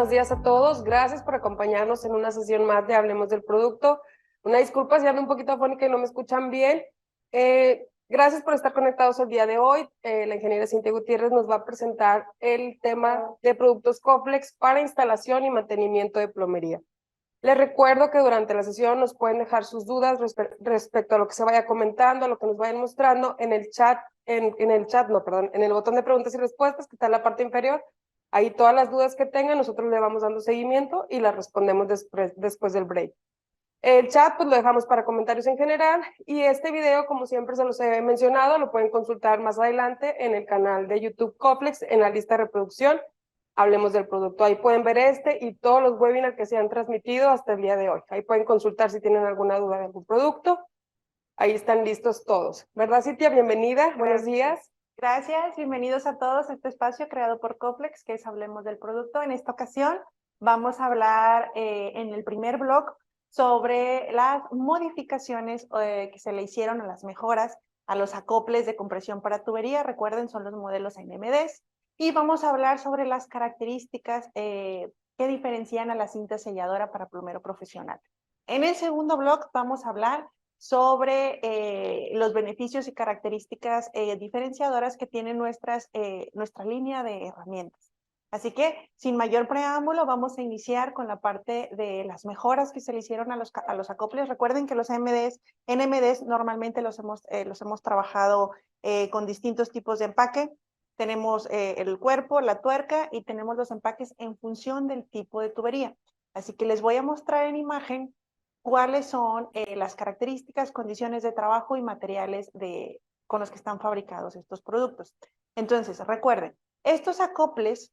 buenos días a todos. Gracias por acompañarnos en una sesión más de Hablemos del Producto. Una disculpa si ando un poquito afónica y no me escuchan bien. Gracias por estar conectados el día de hoy. La ingeniera Cintia Gutiérrez nos va a presentar el tema de productos Coflex para instalación y mantenimiento de plomería. Les recuerdo que durante la sesión nos pueden dejar sus dudas respecto a lo que se vaya comentando, a lo que nos vayan mostrando en el chat, en el botón de preguntas y respuestas que está en la parte inferior. Ahí todas las dudas que tengan, nosotros le vamos dando seguimiento y las respondemos después del break. El chat pues lo dejamos para comentarios en general y este video, como siempre se los he mencionado, lo pueden consultar más adelante en el canal de YouTube Coflex, en la lista de reproducción. Hablemos del producto. Ahí pueden ver este y todos los webinars que se han transmitido hasta el día de hoy. Ahí pueden consultar si tienen alguna duda de algún producto. Ahí están listos todos. ¿Verdad, Cintia? Bienvenida. Buenos días. Gracias, bienvenidos a todos a este espacio creado por Coflex, que es Hablemos del Producto. En esta ocasión vamos a hablar en el primer blog sobre las modificaciones que se le hicieron a las mejoras a los acoples de compresión para tubería. Recuerden, son los modelos NMDs. Y vamos a hablar sobre las características que diferencian a la cinta selladora para plomero profesional. En el segundo blog vamos a hablar sobre los beneficios y características diferenciadoras que tiene nuestra línea de herramientas. Así que, sin mayor preámbulo, vamos a iniciar con la parte de las mejoras que se le hicieron a los acoples. Recuerden que los NMDs normalmente los hemos trabajado con distintos tipos de empaque. Tenemos el cuerpo, la tuerca y tenemos los empaques en función del tipo de tubería. Así que les voy a mostrar en imagen cuáles son las características, condiciones de trabajo y materiales con los que están fabricados estos productos. Entonces, recuerden, estos acoples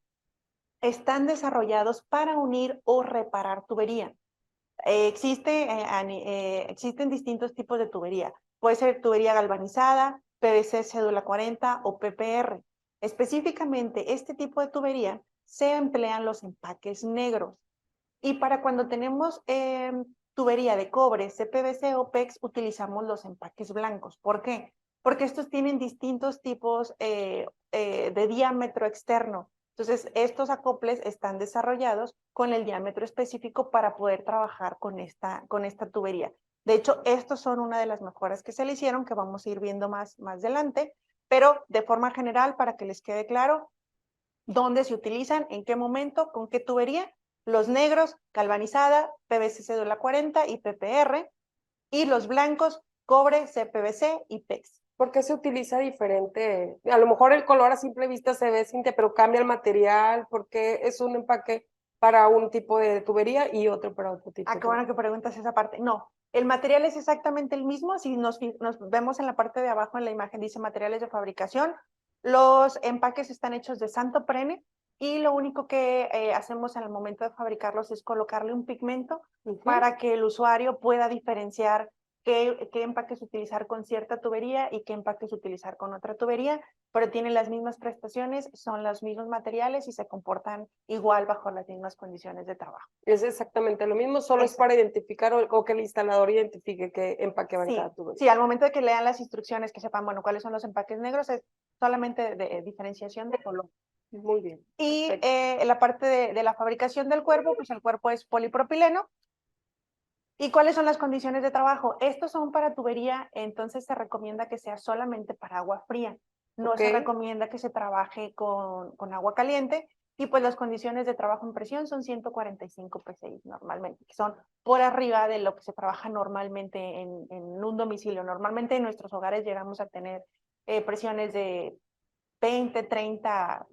están desarrollados para unir o reparar tubería. Existen distintos tipos de tubería. Puede ser tubería galvanizada, PVC cédula 40 o PPR. Específicamente, este tipo de tubería se emplean los empaques negros. Y para cuando tenemos tubería de cobre, CPVC o PEX, utilizamos los empaques blancos. ¿Por qué? Porque estos tienen distintos tipos de diámetro externo. Entonces, estos acoples están desarrollados con el diámetro específico para poder trabajar con esta tubería. De hecho, estos son una de las mejoras que se le hicieron, que vamos a ir viendo más adelante, pero de forma general, para que les quede claro dónde se utilizan, en qué momento, con qué tubería. Los negros, galvanizada, PVC cédula 40 y PPR, y los blancos, cobre, CPVC y PEX. ¿Por qué se utiliza diferente? A lo mejor el color a simple vista se ve Cintia, pero cambia el material, porque es un empaque para un tipo de tubería y otro para otro tipo. Qué bueno que preguntas esa parte. No, el material es exactamente el mismo. Si nos vemos en la parte de abajo en la imagen, dice materiales de fabricación. Los empaques están hechos de santoprene y lo único que hacemos en el momento de fabricarlos es colocarle un pigmento para que el usuario pueda diferenciar qué empaques utilizar con cierta tubería y qué empaques utilizar con otra tubería, pero tienen las mismas prestaciones, son los mismos materiales y se comportan igual bajo las mismas condiciones de trabajo. Es exactamente lo mismo, solo es para identificar o que el instalador identifique qué empaque va en cada tubería. Sí, al momento de que lean las instrucciones, que sepan, bueno, cuáles son los empaques negros, es solamente de diferenciación de color. Muy bien. Y la parte de la fabricación del cuerpo, pues el cuerpo es polipropileno. ¿Y cuáles son las condiciones de trabajo? Estos son para tubería, entonces se recomienda que sea solamente para agua fría. No se recomienda que se trabaje con agua caliente. Y pues las condiciones de trabajo en presión son 145 PSI normalmente, que son por arriba de lo que se trabaja normalmente en un domicilio. Normalmente en nuestros hogares llegamos a tener presiones de 20, 30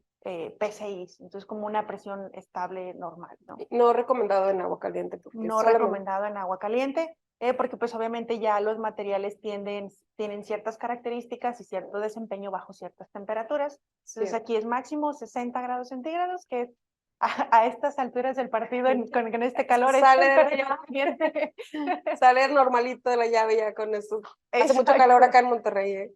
PSI, entonces como una presión estable normal, ¿no? No recomendado en agua caliente. No recomendado en agua caliente, porque pues obviamente ya los materiales tienen ciertas características y cierto desempeño bajo ciertas temperaturas. Entonces aquí es máximo 60 grados centígrados, que a estas alturas del partido con este calor sale normalito de la llave ya con eso. Hace mucho calor acá en Monterrey.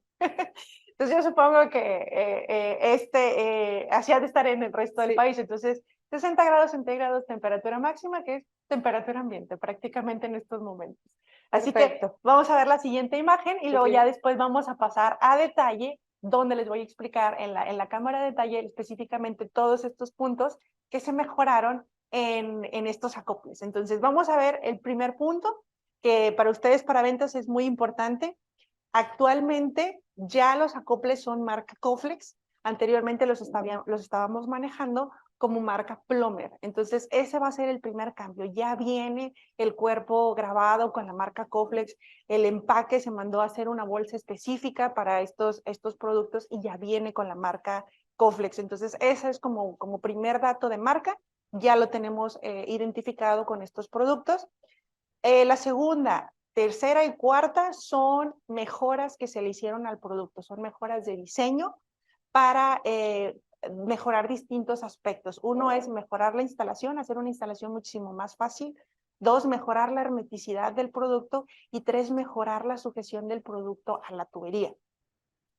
Entonces yo supongo que así ha de estar en el resto del país. Entonces 60 grados centígrados temperatura máxima, que es temperatura ambiente prácticamente en estos momentos. Así que vamos a ver la siguiente imagen y luego ya después vamos a pasar a detalle, donde les voy a explicar en la cámara de detalle específicamente todos estos puntos que se mejoraron en estos acoples. Entonces, vamos a ver el primer punto, que para ustedes, para ventas, es muy importante. Actualmente ya los acoples son marca Coflex. Anteriormente los estábamos manejando como marca Plomer. Entonces, ese va a ser el primer cambio. Ya viene el cuerpo grabado con la marca Coflex. El empaque se mandó a hacer una bolsa específica para estos productos y ya viene con la marca Coflex. Entonces, ese es como primer dato de marca. Ya lo tenemos identificado con estos productos. La segunda, tercera y cuarta son mejoras que se le hicieron al producto. Son mejoras de diseño para mejorar distintos aspectos. Uno es mejorar la instalación, hacer una instalación muchísimo más fácil. Dos, mejorar la hermeticidad del producto. Y tres, mejorar la sujeción del producto a la tubería.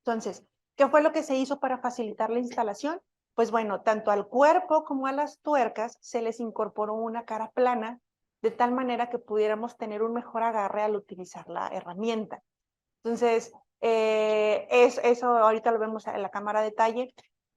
Entonces, ¿qué fue lo que se hizo para facilitar la instalación? Pues bueno, tanto al cuerpo como a las tuercas se les incorporó una cara plana, de tal manera que pudiéramos tener un mejor agarre al utilizar la herramienta. Entonces, eso ahorita lo vemos en la cámara de detalle.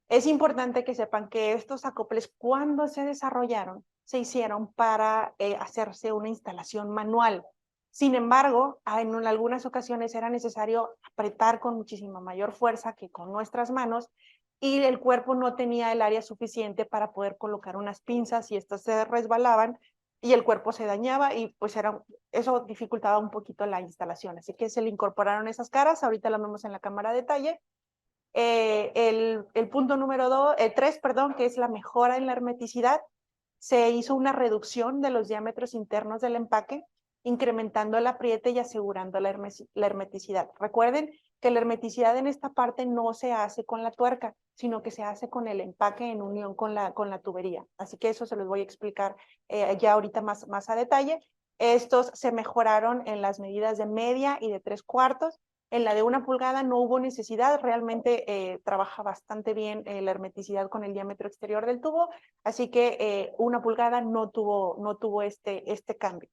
Es importante que sepan que estos acoples, cuando se desarrollaron, se hicieron para hacerse una instalación manual. Sin embargo, en algunas ocasiones era necesario apretar con muchísima mayor fuerza que con nuestras manos y el cuerpo no tenía el área suficiente para poder colocar unas pinzas y estas se resbalaban y el cuerpo se dañaba y pues eso dificultaba un poquito la instalación. Así que se le incorporaron esas caras, ahorita lo vemos en la cámara de detalle. El punto número 3, que es la mejora en la hermeticidad, se hizo una reducción de los diámetros internos del empaque, incrementando el apriete y asegurando la hermeticidad. Recuerden que la hermeticidad en esta parte no se hace con la tuerca, sino que se hace con el empaque en unión con la tubería. Así que eso se los voy a explicar ya ahorita más a detalle. Estos se mejoraron en las medidas de media y de 3/4. En la de 1 pulgada no hubo necesidad, realmente trabaja bastante bien la hermeticidad con el diámetro exterior del tubo, así que 1 pulgada no tuvo este cambio.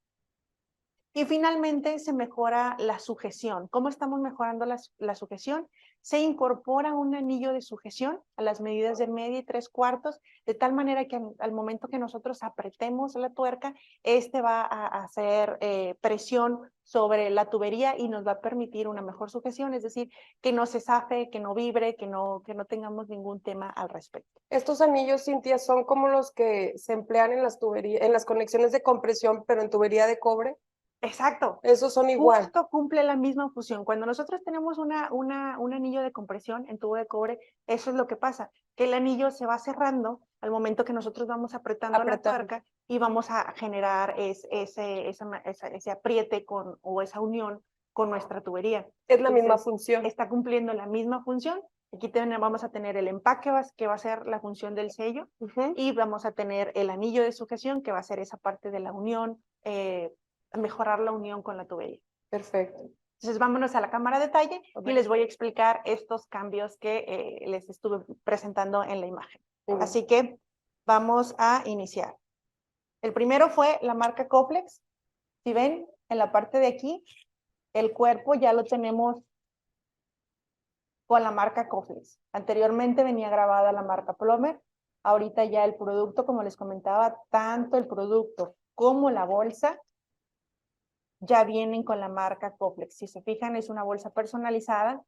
Y finalmente se mejora la sujeción. ¿Cómo estamos mejorando la sujeción? Se incorpora un anillo de sujeción a las medidas de media y 3/4, de tal manera que al momento que nosotros apretemos la tuerca, este va a hacer presión sobre la tubería y nos va a permitir una mejor sujeción, es decir, que no se zafe, que no vibre, que no tengamos ningún tema al respecto. Estos anillos, Cintia, son como los que se emplean en las tuberías, en las conexiones de compresión, pero en tubería de cobre. Exacto. Esos son igual. Justo cumple la misma función. Cuando nosotros tenemos un anillo de compresión en tubo de cobre, eso es lo que pasa, que el anillo se va cerrando al momento que nosotros vamos apretando la tuerca y vamos a generar ese apriete o esa unión con nuestra tubería. Es la misma función. Está cumpliendo la misma función. Aquí vamos a tener el empaque, que va a ser la función del sello, y vamos a tener el anillo de sujeción, que va a ser esa parte de la unión, mejorar la unión con la tubería. Perfecto. Entonces vámonos a la cámara de detalle y les voy a explicar estos cambios que les estuve presentando en la imagen. Así que vamos a iniciar. El primero fue la marca Coflex. Si ven, en la parte de aquí, el cuerpo ya lo tenemos con la marca Coflex. Anteriormente venía grabada la marca Plomer. Ahorita ya el producto, como les comentaba, tanto el producto como la bolsa ya vienen con la marca Coflex. Si se fijan, es una bolsa personalizada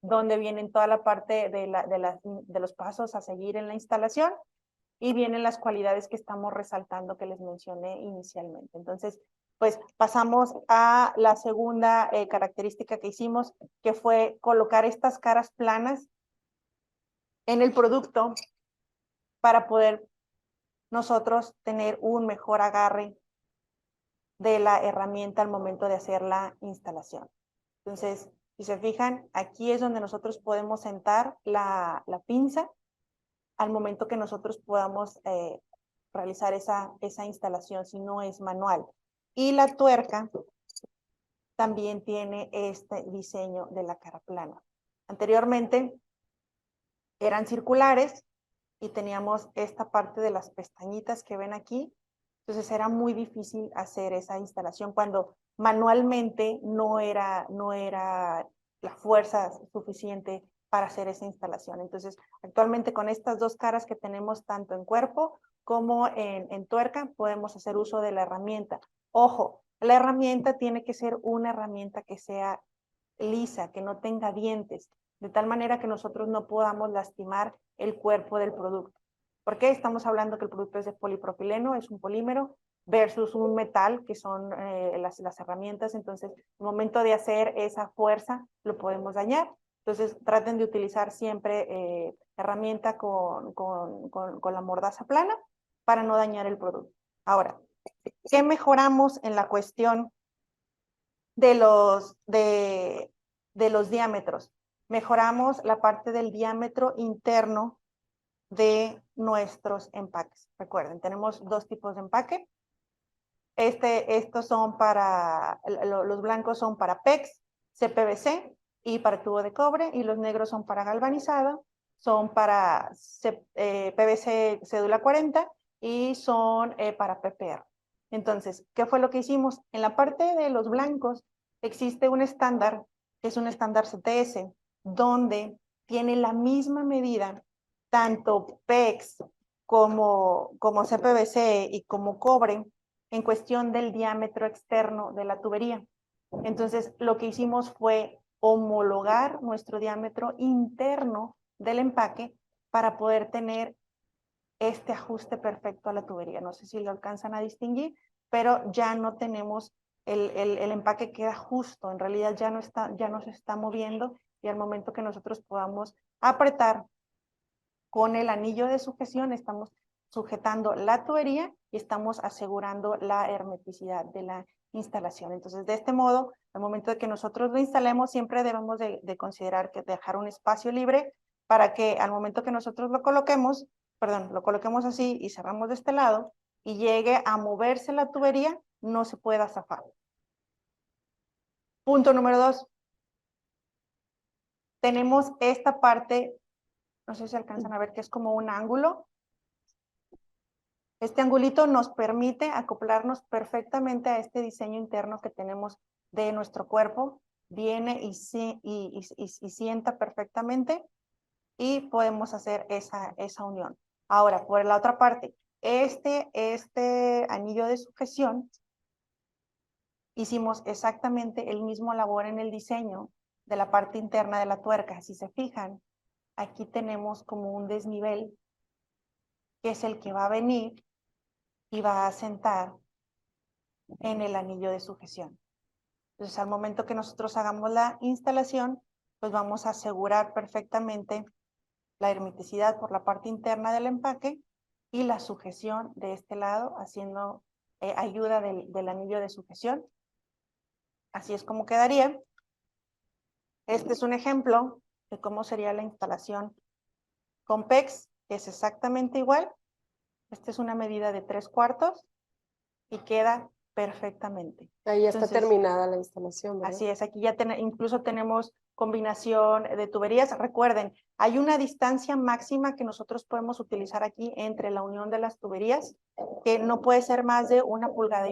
donde vienen toda la parte de los pasos a seguir en la instalación y vienen las cualidades que estamos resaltando que les mencioné inicialmente. Entonces, pues pasamos a la segunda característica que hicimos, que fue colocar estas caras planas en el producto para poder nosotros tener un mejor agarre de la herramienta al momento de hacer la instalación. Entonces, si se fijan, aquí es donde nosotros podemos sentar la pinza al momento que nosotros podamos realizar esa instalación, si no es manual. Y la tuerca también tiene este diseño de la cara plana. Anteriormente eran circulares y teníamos esta parte de las pestañitas que ven aquí. Entonces era muy difícil hacer esa instalación cuando manualmente no era la fuerza suficiente para hacer esa instalación. Entonces, actualmente con estas dos caras que tenemos tanto en cuerpo como en tuerca, podemos hacer uso de la herramienta. Ojo, la herramienta tiene que ser una herramienta que sea lisa, que no tenga dientes, de tal manera que nosotros no podamos lastimar el cuerpo del producto. ¿Por qué? Estamos hablando que el producto es de polipropileno, es un polímero, versus un metal, que son las herramientas. Entonces, el momento de hacer esa fuerza, lo podemos dañar. Entonces, traten de utilizar siempre herramienta con la mordaza plana para no dañar el producto. Ahora, ¿qué mejoramos en la cuestión de los diámetros? Mejoramos la parte del diámetro interno de nuestros empaques. Recuerden, tenemos dos tipos de empaque. Estos son los blancos son para PEX, CPVC y para tubo de cobre, y los negros son para galvanizado, son para PVC cédula 40 y son para PPR. Entonces, ¿qué fue lo que hicimos? En la parte de los blancos existe un estándar, que es un estándar CTS, donde tiene la misma medida, tanto PEX como CPVC y como cobre, en cuestión del diámetro externo de la tubería. Entonces, lo que hicimos fue homologar nuestro diámetro interno del empaque para poder tener este ajuste perfecto a la tubería. No sé si lo alcanzan a distinguir, pero ya no tenemos, el empaque queda justo, en realidad ya no se está moviendo, y al momento que nosotros podamos apretar con el anillo de sujeción, estamos sujetando la tubería y estamos asegurando la hermeticidad de la instalación. Entonces, de este modo, al momento de que nosotros lo instalemos, siempre debemos de considerar que dejar un espacio libre para que al momento que nosotros lo coloquemos así y cerramos de este lado y llegue a moverse la tubería, no se pueda zafar. Punto número 2. Tenemos esta parte, no sé si alcanzan a ver, que es como un ángulo. Este angulito nos permite acoplarnos perfectamente a este diseño interno que tenemos de nuestro cuerpo. Viene y sienta perfectamente y podemos hacer esa unión. Ahora, por la otra parte, este anillo de sujeción, hicimos exactamente el mismo labor en el diseño de la parte interna de la tuerca. Si se fijan, aquí tenemos como un desnivel, que es el que va a venir y va a sentar en el anillo de sujeción. Entonces, al momento que nosotros hagamos la instalación, pues vamos a asegurar perfectamente la hermeticidad por la parte interna del empaque y la sujeción de este lado, haciendo ayuda del anillo de sujeción. Así es como quedaría. Este es un ejemplo de cómo sería la instalación con PEX, que es exactamente igual. Esta es una medida de 3/4 y queda perfectamente. Ahí ya está Entonces, terminada la instalación, ¿verdad? así es, aquí ya incluso tenemos combinación de tuberías. Recuerden, hay una distancia máxima que nosotros podemos utilizar aquí entre la unión de las tuberías, que no puede ser más de 1,5 pulgadas.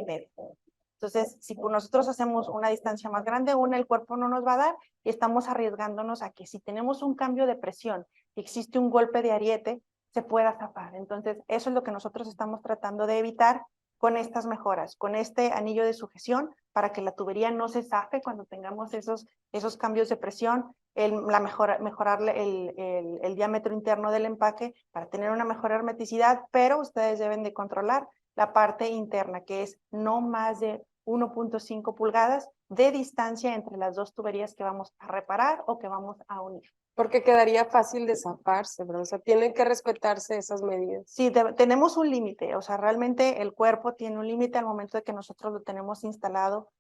Entonces, si nosotros hacemos una distancia más grande, el cuerpo no nos va a dar, y estamos arriesgándonos a que si tenemos un cambio de presión y existe un golpe de ariete, se pueda zafar. Entonces, eso es lo que nosotros estamos tratando de evitar con estas mejoras, con este anillo de sujeción, para que la tubería no se zafe cuando tengamos esos cambios de presión, mejorar el diámetro interno del empaque para tener una mejor hermeticidad, pero ustedes deben de controlar la parte interna, que es no más de 1,5 pulgadas de distancia entre las dos tuberías que vamos a reparar o que vamos a unir. Porque quedaría fácil de zafarse, ¿verdad? O sea, tienen que respetarse esas medidas. Sí, tenemos un límite, o sea, realmente el cuerpo tiene un límite al momento de que nosotros lo tenemos instalado.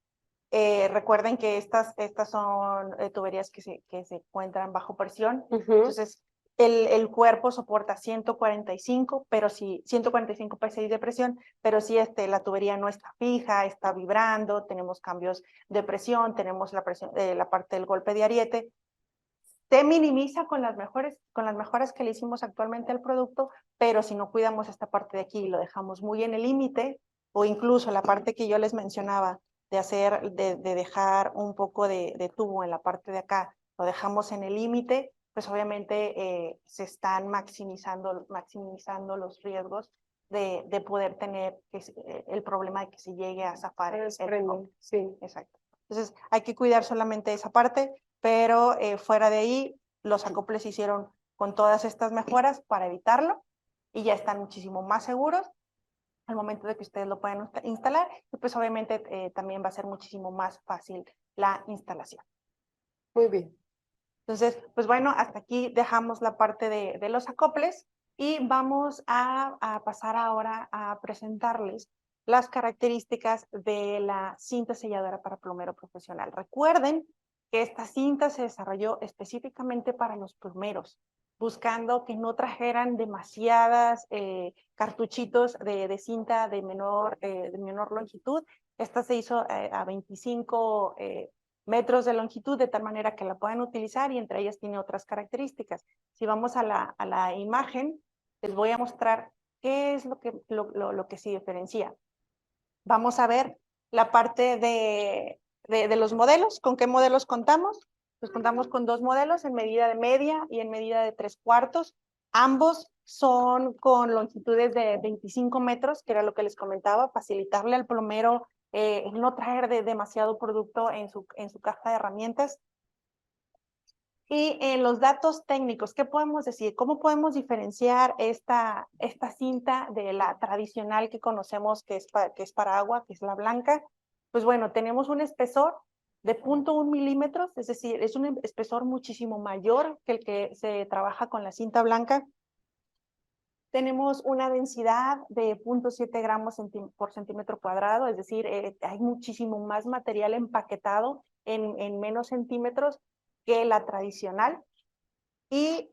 Recuerden que estas son tuberías que se encuentran bajo presión. Entonces, el cuerpo soporta 145, pero si 145 psi de presión, pero si la tubería no está fija, está vibrando, tenemos cambios de presión, tenemos la presión, la parte del golpe de ariete, se minimiza con las mejoras que le hicimos actualmente al producto, pero si no cuidamos esta parte de aquí y lo dejamos muy en el límite, o incluso la parte que yo les mencionaba de dejar un poco de tubo en la parte de acá, lo dejamos en el límite, pues obviamente se están maximizando los riesgos de poder tener el problema de que se llegue a zafar el acople. Sí. Exacto. Entonces, hay que cuidar solamente esa parte, pero fuera de ahí, los acoples se hicieron con todas estas mejoras para evitarlo y ya están muchísimo más seguros al momento de que ustedes lo puedan instalar, y pues obviamente también va a ser muchísimo más fácil la instalación. Muy bien. Entonces, pues bueno, hasta aquí dejamos la parte de los acoples y vamos a pasar ahora a presentarles las características de la cinta selladora para plomero profesional. Recuerden que esta cinta se desarrolló específicamente para los plomeros, buscando que no trajeran demasiadas cartuchitos de cinta de menor longitud. Esta se hizo a 25 metros de longitud, de tal manera que la puedan utilizar, y entre ellas tiene otras características. Si vamos a la imagen, les voy a mostrar qué es lo que sí diferencia. Vamos a ver la parte de los modelos. ¿Con qué modelos contamos? Pues contamos con dos modelos, en medida de media y en medida de 3/4. Ambos son con longitudes de 25 metros, que era lo que les comentaba, facilitarle al plomero no traer demasiado producto en su caja de herramientas. Y en los datos técnicos, ¿qué podemos decir? ¿Cómo podemos diferenciar esta cinta de la tradicional que conocemos que es para agua, que es la blanca? Pues bueno, tenemos un espesor de 0.1 milímetros, es decir, es un espesor muchísimo mayor que el que se trabaja con la cinta blanca. Tenemos una densidad de 0.7 gramos por centímetro cuadrado, es decir, hay muchísimo más material empaquetado en menos centímetros que la tradicional. Y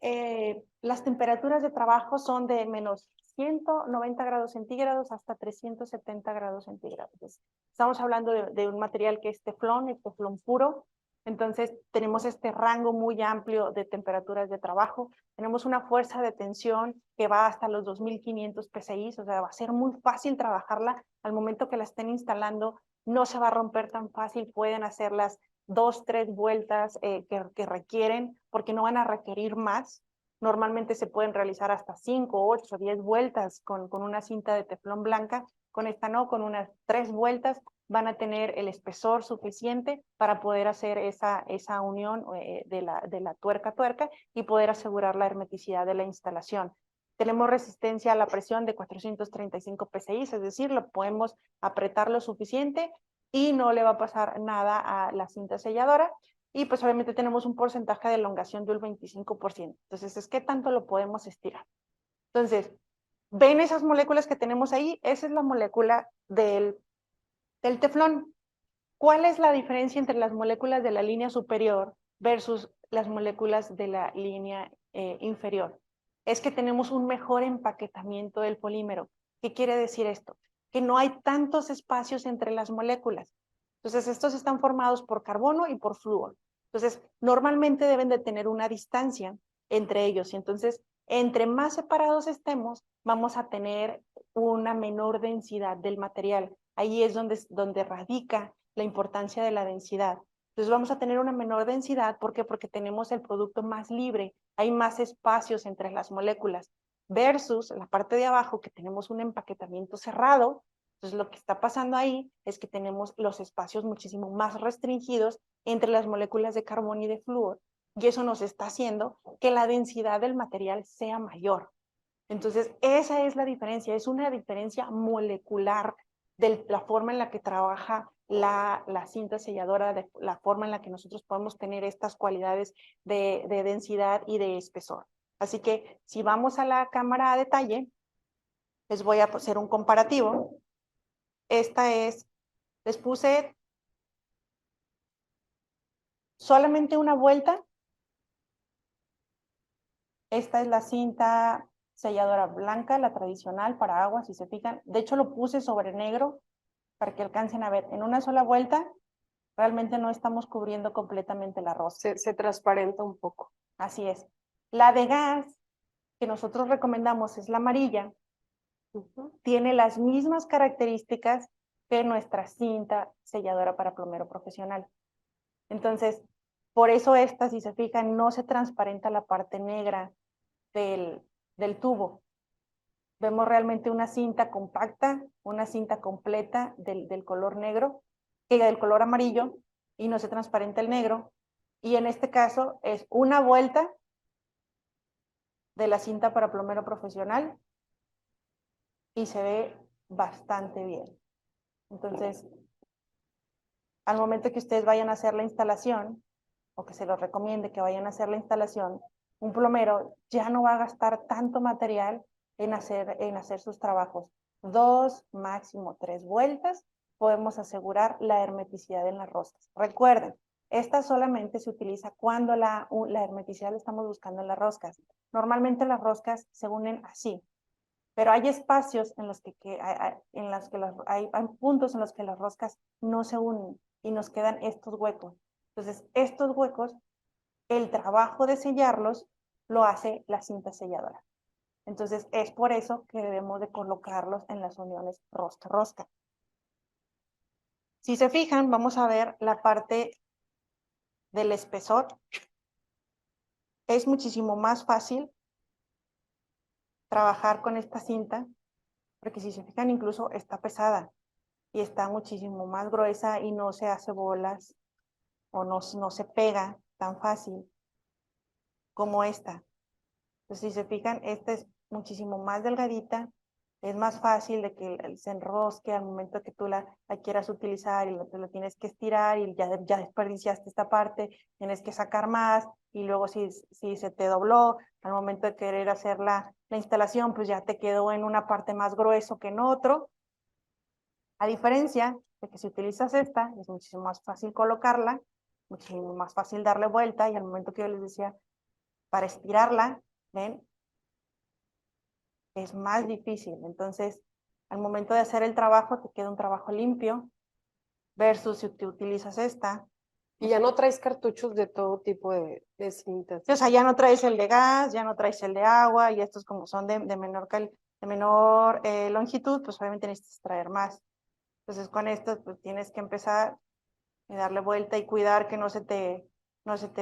las temperaturas de trabajo son de menos 190 grados centígrados hasta 370 grados centígrados. Estamos hablando de un material que es teflón puro. Entonces, tenemos este rango muy amplio de temperaturas de trabajo. Tenemos una fuerza de tensión que va hasta los 2500 PSI, o sea, va a ser muy fácil trabajarla. Al momento que la estén instalando, no se va a romper tan fácil, pueden hacerlas 2, 3 vueltas que requieren, porque no van a requerir más. Normalmente se pueden realizar hasta 5, 8, 10 vueltas con una cinta de teflón blanca. Con esta no, con unas 3 vueltas van a tener el espesor suficiente para poder hacer esa unión de la tuerca a tuerca y poder asegurar la hermeticidad de la instalación. Tenemos resistencia a la presión de 435 PSI, es decir, lo podemos apretar lo suficiente y no le va a pasar nada a la cinta selladora. Y pues obviamente tenemos un porcentaje de elongación del 25%. Entonces, ¿es qué tanto lo podemos estirar? Entonces, ¿ven esas moléculas que tenemos ahí? Esa es la molécula del teflón. ¿Cuál es la diferencia entre las moléculas de la línea superior versus las moléculas de la línea inferior? Es que tenemos un mejor empaquetamiento del polímero. ¿Qué quiere decir esto? Que no hay tantos espacios entre las moléculas. Entonces, estos están formados por carbono y por flúor. Entonces, normalmente deben de tener una distancia entre ellos. Y entonces, entre más separados estemos, vamos a tener una menor densidad del material. Ahí es donde radica la importancia de la densidad. Entonces vamos a tener una menor densidad. ¿Por qué? Porque tenemos el producto más libre, hay más espacios entre las moléculas, versus la parte de abajo que tenemos un empaquetamiento cerrado. Entonces lo que está pasando ahí es que tenemos los espacios muchísimo más restringidos entre las moléculas de carbono y de flúor, y eso nos está haciendo que la densidad del material sea mayor. Entonces, esa es la diferencia, es una diferencia molecular de la forma en la que trabaja la cinta selladora, de la forma en la que nosotros podemos tener estas cualidades de densidad y de espesor. Así que, si vamos a la cámara a detalle, les voy a hacer un comparativo. Les puse solamente una vuelta. Esta es la cinta selladora blanca, la tradicional para agua, si se fijan. De hecho, lo puse sobre negro para que alcancen a ver. En una sola vuelta, realmente no estamos cubriendo completamente la rosa. Se transparenta un poco. Así es. La de gas, que nosotros recomendamos, es la amarilla. Tiene las mismas características que nuestra cinta selladora para plomero profesional. Entonces, por eso esta, si se fijan, no se transparenta la parte negra del tubo. Vemos realmente una cinta compacta, una cinta completa del color negro, del color amarillo, y no se transparenta el negro. Y en este caso es una vuelta de la cinta para plomero profesional y se ve bastante bien. Entonces, al momento que ustedes vayan a hacer la instalación, o que se los recomiende que vayan a hacer la instalación, un plomero ya no va a gastar tanto material en hacer sus trabajos. 2, máximo 3 vueltas, podemos asegurar la hermeticidad en las roscas. Recuerden, esta solamente se utiliza cuando la hermeticidad la estamos buscando en las roscas. Normalmente las roscas se unen así, pero hay espacios en los que hay puntos en los que las roscas no se unen y nos quedan estos huecos. Entonces, estos huecos, el trabajo de sellarlos lo hace la cinta selladora. Entonces, es por eso que debemos de colocarlos en las uniones rosca-rosca. Si se fijan, vamos a ver la parte del espesor. Es muchísimo más fácil trabajar con esta cinta, porque si se fijan, incluso está pesada y está muchísimo más gruesa y no se hace bolas o no se pega tan fácil como esta. Entonces, si se fijan, esta es muchísimo más delgadita, es más fácil de que se enrosque al momento que tú la quieras utilizar y te lo tienes que estirar y ya desperdiciaste esta parte, tienes que sacar más y luego si se te dobló, al momento de querer hacer la instalación, pues ya te quedó en una parte más grueso que en otro. A diferencia de que si utilizas esta, es muchísimo más fácil colocarla, muchísimo más fácil darle vuelta y al momento que yo les decía, para estirarla, ¿ven? Es más difícil. Entonces, al momento de hacer el trabajo, te queda un trabajo limpio, versus si te utilizas esta. Y ya no traes cartuchos de todo tipo de cintas. O sea, ya no traes el de gas, ya no traes el de agua, y estos como son de menor longitud, pues obviamente necesitas traer más. Entonces, con esto, pues tienes que empezar y darle vuelta y cuidar que no se te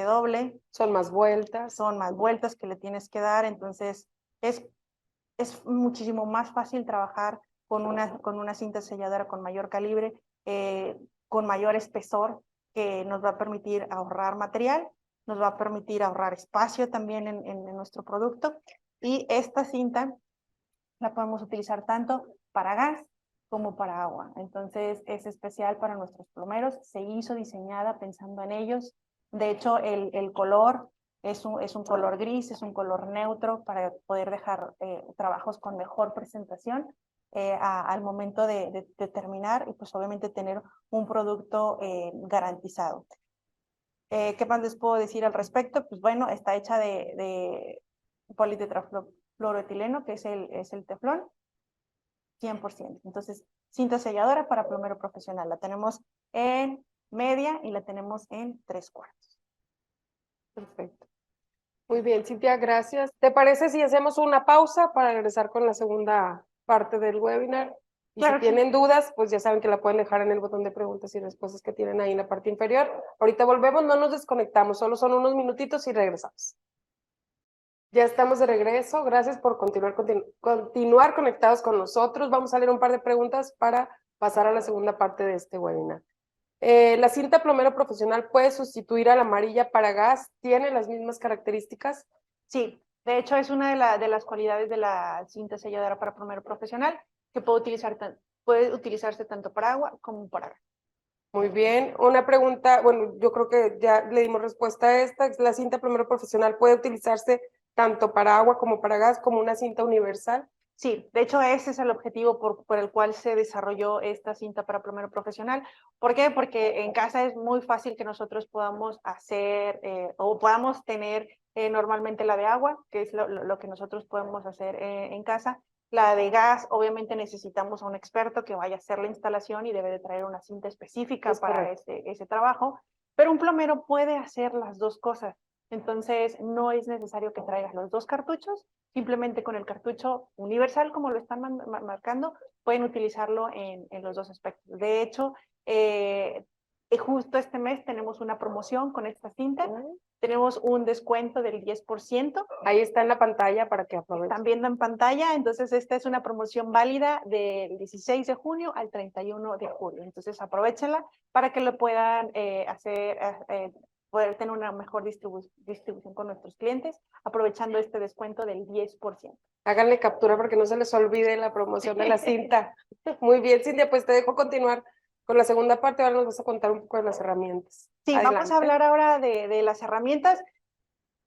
doble. Son más vueltas. Son más vueltas que le tienes que dar, entonces es muchísimo más fácil trabajar con una cinta selladora con mayor calibre, con mayor espesor, que nos va a permitir ahorrar material, nos va a permitir ahorrar espacio también en nuestro producto. Y esta cinta la podemos utilizar tanto para gas como para agua. Entonces es especial para nuestros plomeros, se hizo diseñada pensando en ellos. De hecho, el color es un color gris, es un color neutro para poder dejar trabajos con mejor presentación al momento de terminar y pues obviamente tener un producto garantizado. ¿Qué más les puedo decir al respecto? Pues bueno, está hecha de politetrafluoroetileno, que es el teflón, 100%. Entonces, cinta selladora para plomero profesional. La tenemos en media y la tenemos en 3/4. Perfecto. Muy bien, Cintia, gracias. ¿Te parece si hacemos una pausa para regresar con la segunda parte del webinar? Y claro, si tienen dudas, pues ya saben que la pueden dejar en el botón de preguntas y respuestas que tienen ahí en la parte inferior. Ahorita volvemos, no nos desconectamos, solo son unos minutitos y regresamos. Ya estamos de regreso, gracias por continuar conectados con nosotros. Vamos a leer un par de preguntas para pasar a la segunda parte de este webinar. ¿La cinta plomero profesional puede sustituir a la amarilla para gas? ¿Tiene las mismas características? Sí, de hecho es una de las cualidades de la cinta selladora para plomero profesional, que puede utilizarse tanto para agua como para gas. Muy bien. Una pregunta, bueno, yo creo que ya le dimos respuesta a esta. ¿La cinta plomero profesional puede utilizarse tanto para agua como para gas, como una cinta universal? Sí, de hecho ese es el objetivo por el cual se desarrolló esta cinta para plomero profesional. ¿Por qué? Porque en casa es muy fácil que nosotros podamos hacer o podamos tener normalmente la de agua, que es lo que nosotros podemos hacer en casa. La de gas, obviamente necesitamos a un experto que vaya a hacer la instalación y debe de traer una cinta específica para ese trabajo, pero un plomero puede hacer las dos cosas. Entonces no es necesario que traigas los dos cartuchos, simplemente con el cartucho universal, como lo están marcando, pueden utilizarlo en los dos aspectos. De hecho, justo este mes tenemos una promoción con esta cinta. Tenemos un descuento del 10%. Ahí está en la pantalla para que aprovechen. Están viendo en pantalla, entonces esta es una promoción válida del 16 de junio al 31 de julio. Entonces aprovechenla para que lo puedan poder tener una mejor distribución con nuestros clientes, aprovechando este descuento del 10%. Háganle captura porque no se les olvide la promoción de la cinta. Muy bien, Cintia, pues te dejo continuar con la segunda parte. Ahora nos vas a contar un poco de las herramientas. Sí, Adelante. vamos a hablar ahora de las herramientas.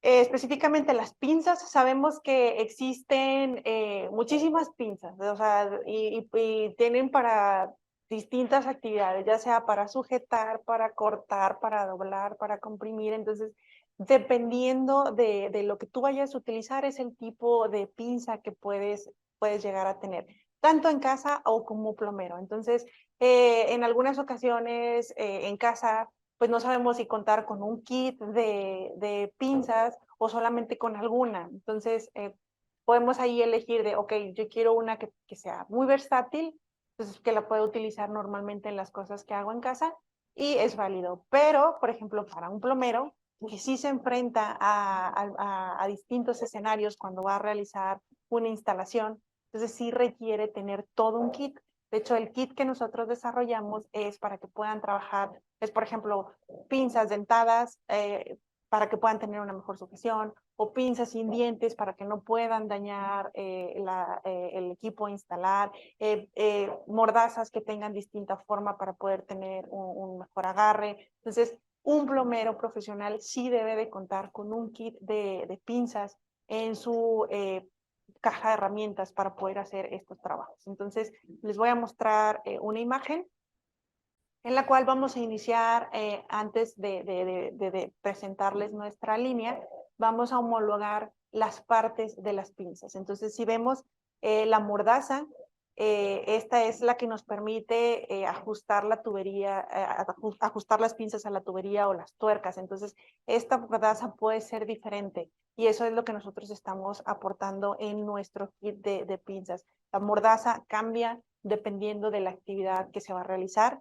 Específicamente las pinzas, sabemos que existen muchísimas pinzas, o sea, y tienen para distintas actividades, ya sea para sujetar, para cortar, para doblar, para comprimir. Entonces, dependiendo de lo que tú vayas a utilizar, es el tipo de pinza que puedes llegar a tener, tanto en casa o como plomero. Entonces, en algunas ocasiones en casa pues no sabemos si contar con un kit de pinzas o solamente con alguna. Entonces, podemos ahí elegir de, ok, yo quiero una que sea muy versátil, entonces que la puedo utilizar normalmente en las cosas que hago en casa y es válido. Pero, por ejemplo, para un plomero que sí se enfrenta a distintos escenarios cuando va a realizar una instalación, entonces sí requiere tener todo un kit. De hecho, el kit que nosotros desarrollamos es para que puedan trabajar, es por ejemplo, pinzas dentadas para que puedan tener una mejor sujeción, o pinzas sin dientes para que no puedan dañar el equipo a instalar, mordazas que tengan distinta forma para poder tener un mejor agarre. Entonces, un plomero profesional sí debe de contar con un kit de pinzas en su caja de herramientas para poder hacer estos trabajos. Entonces, les voy a mostrar una imagen en la cual vamos a iniciar, antes de presentarles nuestra línea, vamos a homologar las partes de las pinzas. Entonces, si vemos la mordaza, esta es la que nos permite ajustar la tubería, ajustar las pinzas a la tubería o las tuercas. Entonces, esta mordaza puede ser diferente y eso es lo que nosotros estamos aportando en nuestro kit de pinzas. La mordaza cambia dependiendo de la actividad que se va a realizar.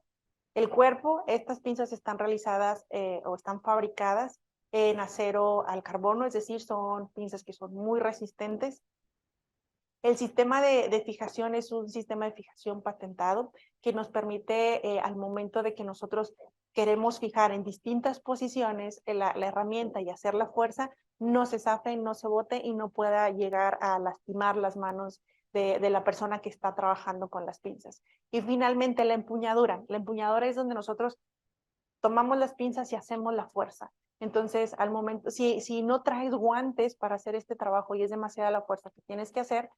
El cuerpo, estas pinzas están realizadas o están fabricadas en acero al carbono, es decir, son pinzas que son muy resistentes. El sistema de fijación es un sistema de fijación patentado que nos permite, al momento de que nosotros queremos fijar en distintas posiciones la herramienta y hacer la fuerza, no se zafe, no se bote y no pueda llegar a lastimar las manos de la persona que está trabajando con las pinzas. Y finalmente la empuñadura. La empuñadura es donde nosotros tomamos las pinzas y hacemos la fuerza. Entonces, al momento, si no traes guantes para hacer este trabajo y es demasiada la fuerza que tienes que hacer,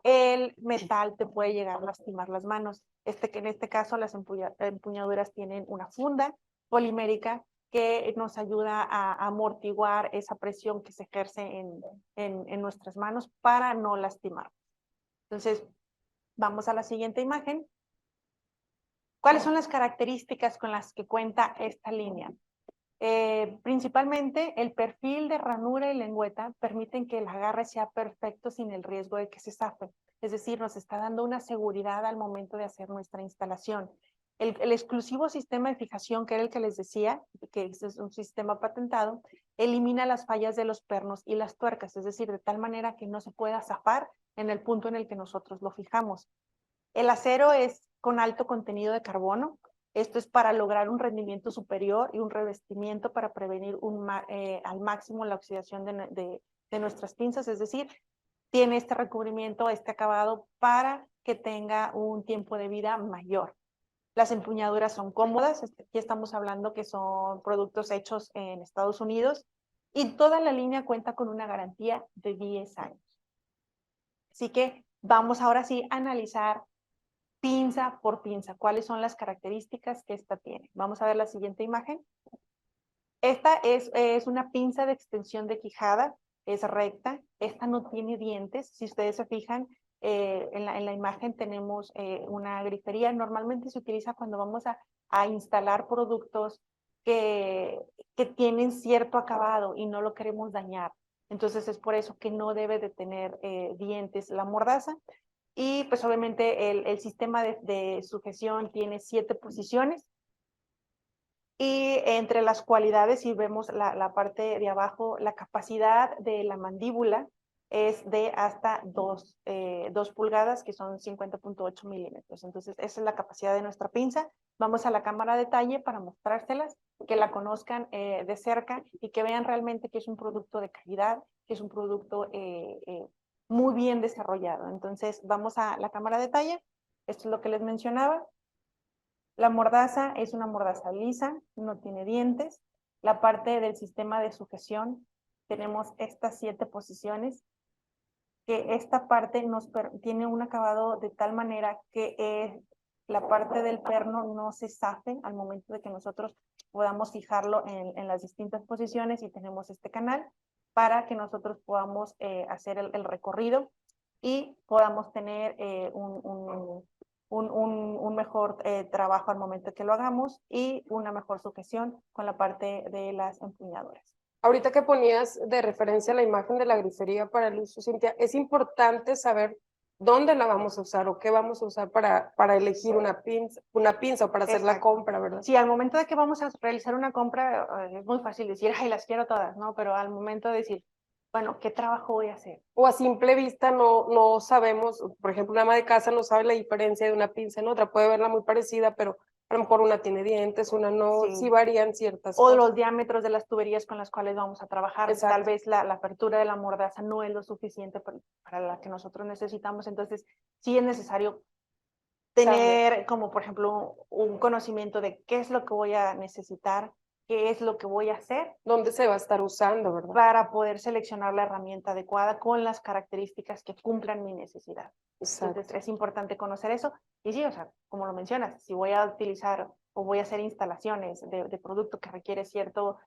el metal te puede llegar a lastimar las manos. En este caso, las empuñaduras tienen una funda polimérica que nos ayuda a amortiguar esa presión que se ejerce en nuestras manos para no lastimar. Entonces, vamos a la siguiente imagen. ¿Cuáles son las características con las que cuenta esta línea? Principalmente el perfil de ranura y lengüeta permiten que el agarre sea perfecto sin el riesgo de que se zafe. Es decir, nos está dando una seguridad al momento de hacer nuestra instalación. El exclusivo sistema de fijación, que era el que les decía, que es un sistema patentado, elimina las fallas de los pernos y las tuercas, es decir, de tal manera que no se pueda zafar en el punto en el que nosotros lo fijamos. El acero es con alto contenido de carbono. Esto es para lograr un rendimiento superior y un revestimiento para prevenir al máximo la oxidación de nuestras pinzas, es decir, tiene este recubrimiento, este acabado para que tenga un tiempo de vida mayor. Las empuñaduras son cómodas, aquí estamos hablando que son productos hechos en Estados Unidos y toda la línea cuenta con una garantía de 10 años. Así que vamos ahora sí a analizar pinza por pinza, cuáles son las características que esta tiene. Vamos a ver la siguiente imagen. Esta es una pinza de extensión de quijada, es recta, esta no tiene dientes. Si ustedes se fijan, en la imagen tenemos una grifería. Normalmente se utiliza cuando vamos a instalar productos que tienen cierto acabado y no lo queremos dañar. Entonces es por eso que no debe de tener dientes la mordaza. Y pues obviamente el sistema de sujeción tiene 7 posiciones. Y entre las cualidades, si vemos la parte de abajo, la capacidad de la mandíbula es de hasta 2 pulgadas, que son 50.8 milímetros. Entonces, esa es la capacidad de nuestra pinza. Vamos a la cámara de detalle para mostrárselas, que la conozcan de cerca y que vean realmente que es un producto de calidad, que es un producto muy bien desarrollado. Entonces, vamos a la cámara de detalle. Esto es lo que les mencionaba. La mordaza es una mordaza lisa, no tiene dientes. La parte del sistema de sujeción, tenemos estas 7 posiciones, que esta parte tiene un acabado de tal manera que la parte del perno no se zafe al momento de que nosotros podamos fijarlo en las distintas posiciones, y tenemos este canal para que nosotros podamos hacer el recorrido y podamos tener un mejor trabajo al momento que lo hagamos, y una mejor sujeción con la parte de las empuñaduras. Ahorita que ponías de referencia la imagen de la grifería para el uso, Cintia, es importante saber dónde la vamos a usar o qué vamos a usar para elegir una pinza o para hacer la compra, ¿verdad? Sí, al momento de que vamos a realizar una compra, es muy fácil decir, ay, las quiero todas, ¿no? Pero al momento de decir, bueno, ¿qué trabajo voy a hacer? O a simple vista no sabemos, por ejemplo, una ama de casa no sabe la diferencia de una pinza en otra, puede verla muy parecida, pero a lo mejor una tiene dientes, una no, sí varían ciertas O cosas. los diámetros de las tuberías con las cuales vamos a trabajar. Exacto. Tal vez la apertura de la mordaza no es lo suficiente para la que nosotros necesitamos. Entonces, sí es necesario tener como, por ejemplo, un conocimiento de qué es lo que voy a necesitar, qué es lo que voy a hacer. ¿Dónde se va a estar usando, verdad? Para poder seleccionar la herramienta adecuada con las características que cumplan mi necesidad. Exacto. Entonces, es importante conocer eso. Y sí, o sea, como lo mencionas, si voy a utilizar o voy a hacer instalaciones de producto que requiere cierto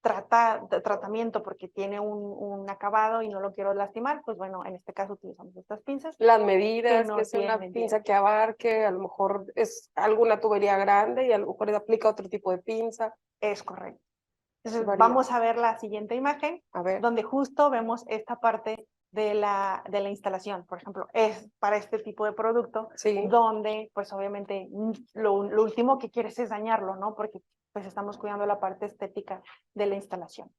tratamiento porque tiene un acabado y no lo quiero lastimar, pues bueno, en este caso utilizamos estas pinzas. Las medidas, no que sea una tienen pinza que abarque, a lo mejor es alguna tubería grande y a lo mejor aplica otro tipo de pinza. Es correcto. Sí, Entonces, varía. vamos a ver la siguiente imagen, A ver. donde justo vemos esta parte de la instalación. Por ejemplo, es para este tipo de producto, Sí. donde pues obviamente lo último que quieres es dañarlo, ¿no? Porque pues estamos cuidando la parte estética de la instalación.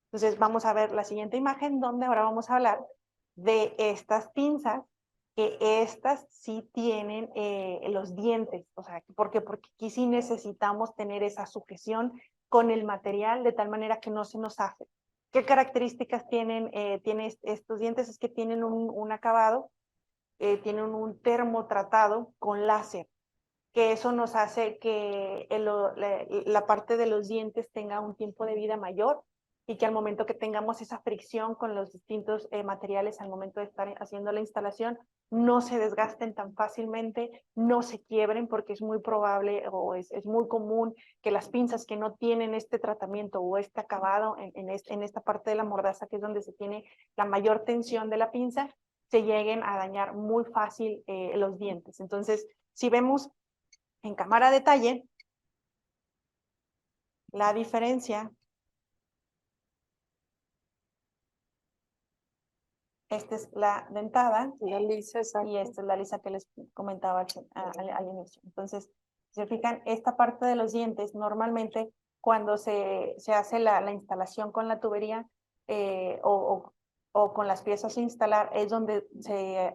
Entonces vamos a ver la siguiente imagen, donde ahora vamos a hablar de estas pinzas, que estas sí tienen los dientes. O sea, ¿por qué? Porque aquí sí necesitamos tener esa sujeción con el material de tal manera que no se nos zafe. ¿Qué características tienen estos dientes? Es que tienen un acabado, tienen un termotratado con láser, que eso nos hace que la parte de los dientes tenga un tiempo de vida mayor, y que al momento que tengamos esa fricción con los distintos materiales al momento de estar haciendo la instalación, no se desgasten tan fácilmente, no se quiebren, porque es muy probable o es muy común que las pinzas que no tienen este tratamiento o este acabado en esta parte de la mordaza, que es donde se tiene la mayor tensión de la pinza, se lleguen a dañar muy fácil los dientes. Entonces, si vemos en cámara de detalle la diferencia, esta es la dentada La lisa, exacto. y esta es la lisa que les comentaba al inicio. Entonces, si se fijan, esta parte de los dientes, normalmente cuando se hace la instalación con la tubería o con las piezas a instalar, es donde se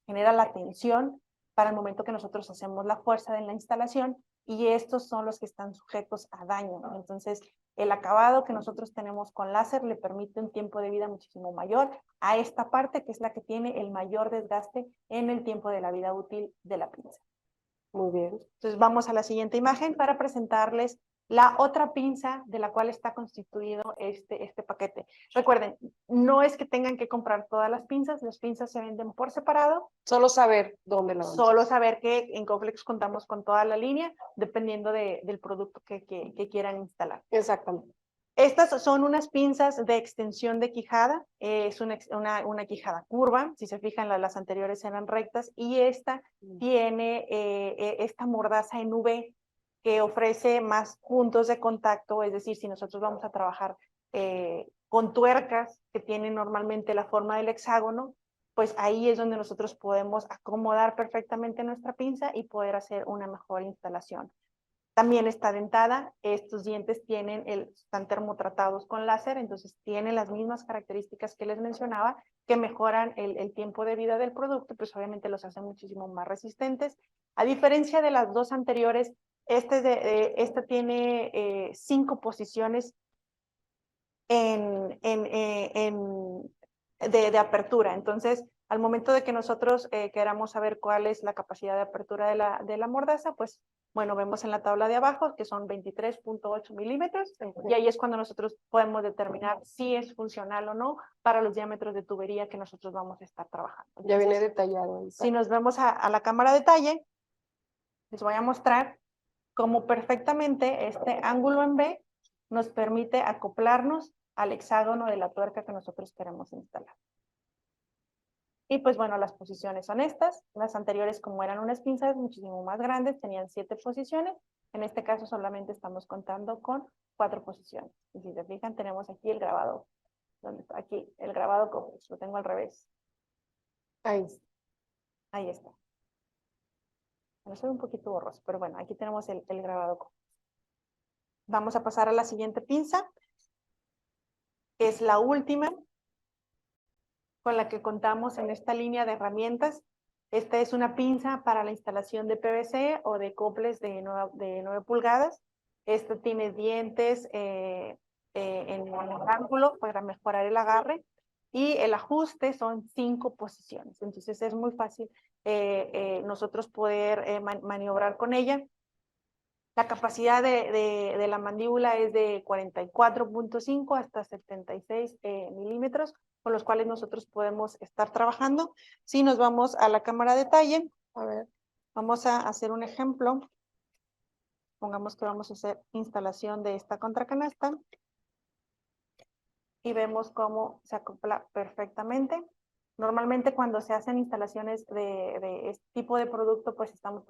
genera la tensión para el momento que nosotros hacemos la fuerza de la instalación, y estos son los que están sujetos a daño, ¿no? Entonces, el acabado que nosotros tenemos con láser le permite un tiempo de vida muchísimo mayor a esta parte, que es la que tiene el mayor desgaste en el tiempo de la vida útil de la pinza. Muy bien. Entonces, vamos a la siguiente imagen para presentarles la otra pinza de la cual está constituido este paquete. Recuerden, no es que tengan que comprar todas las pinzas se venden por separado. Solo saber dónde la vamos. Solo saber que en Coflex contamos con toda la línea, dependiendo del producto que quieran instalar. Exactamente. Estas son unas pinzas de extensión de quijada, es una quijada curva. Si se fijan, las anteriores eran rectas, y esta tiene esta mordaza en V, que ofrece más puntos de contacto. Es decir, si nosotros vamos a trabajar con tuercas que tienen normalmente la forma del hexágono, pues ahí es donde nosotros podemos acomodar perfectamente nuestra pinza y poder hacer una mejor instalación. También está dentada, estos dientes están termotratados con láser, entonces tienen las mismas características que les mencionaba, que mejoran el tiempo de vida del producto, pues obviamente los hacen muchísimo más resistentes. A diferencia de las dos anteriores, este tiene 5 posiciones de apertura. Entonces, al momento de que nosotros queramos saber cuál es la capacidad de apertura de la mordaza, pues, bueno, vemos en la tabla de abajo que son 23.8 milímetros, y ahí es cuando nosotros podemos determinar si es funcional o no para los diámetros de tubería que nosotros vamos a estar trabajando. Ya viene detallado. Si nos vemos a la cámara de talle, les voy a mostrar cómo perfectamente este ángulo en B nos permite acoplarnos al hexágono de la tuerca que nosotros queremos instalar. Y pues bueno, las posiciones son estas. Las anteriores, como eran unas pinzas muchísimo más grandes, tenían 7 posiciones. En este caso solamente estamos contando con 4 posiciones. Y si se fijan, tenemos aquí el grabado. ¿Dónde está? Aquí, el grabado Coflex. Lo tengo al revés. Ahí está. Ahí está. Bueno, soy un poquito borroso, pero bueno, aquí tenemos el grabado Coflex. Vamos a pasar a la siguiente pinza, que es la última con la que contamos en esta línea de herramientas. Esta es una pinza para la instalación de PVC o de coples de 9 pulgadas. Esta tiene dientes en el ángulo para mejorar el agarre, y el ajuste son 5 posiciones. Entonces es muy fácil nosotros poder maniobrar con ella. La capacidad de la mandíbula es de 44.5 hasta 76 milímetros, con los cuales nosotros podemos estar trabajando. Si nos vamos a la cámara de talle, A ver. vamos a hacer un ejemplo. Pongamos que vamos a hacer instalación de esta contracanasta y vemos cómo se acopla perfectamente. Normalmente cuando se hacen instalaciones de este tipo de producto, pues estamos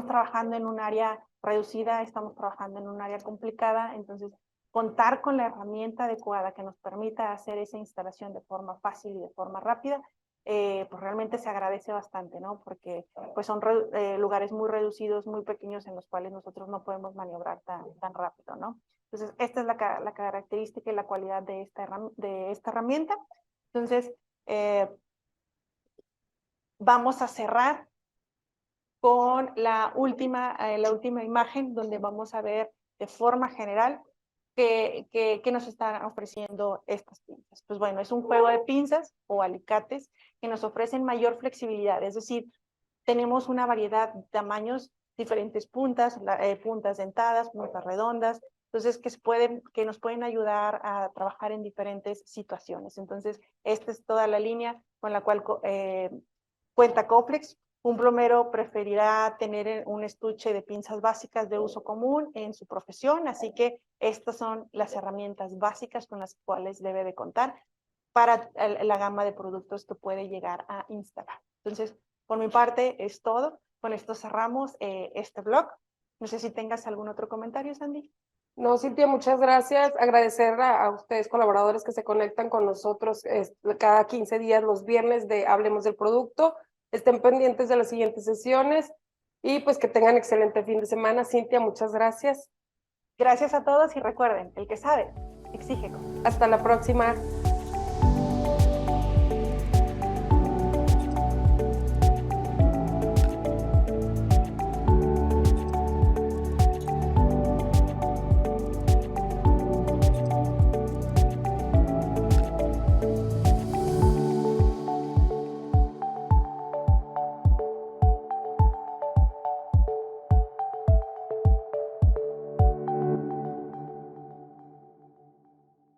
trabajando en un área reducida, estamos trabajando en un área complicada, entonces contar con la herramienta adecuada que nos permita hacer esa instalación de forma fácil y de forma rápida, pues realmente se agradece bastante, ¿no? Porque pues son lugares muy reducidos, muy pequeños, en los cuales nosotros no podemos maniobrar tan rápido, ¿no? Entonces, esta es la característica y la cualidad de esta herramienta. Entonces, vamos a cerrar con la última imagen, donde vamos a ver de forma general qué nos están ofreciendo estas pinzas. Pues bueno, es un juego de pinzas o alicates que nos ofrecen mayor flexibilidad, es decir, tenemos una variedad de tamaños, diferentes puntas, puntas dentadas, puntas redondas, entonces que nos pueden ayudar a trabajar en diferentes situaciones. Entonces, esta es toda la línea con la cual cuenta Coflex. Un plomero preferirá tener un estuche de pinzas básicas de uso común en su profesión, así que estas son las herramientas básicas con las cuales debe de contar para la gama de productos que puede llegar a instalar. Entonces, por mi parte es todo. Con esto cerramos este blog. No sé si tengas algún otro comentario, Sandy. No, Cintia, muchas gracias. Agradecer a ustedes, colaboradores que se conectan con nosotros cada 15 días, los viernes de Hablemos del Producto. Estén pendientes de las siguientes sesiones y pues que tengan excelente fin de semana. Cintia, muchas gracias. Gracias a todos y recuerden, el que sabe, exige. Hasta la próxima.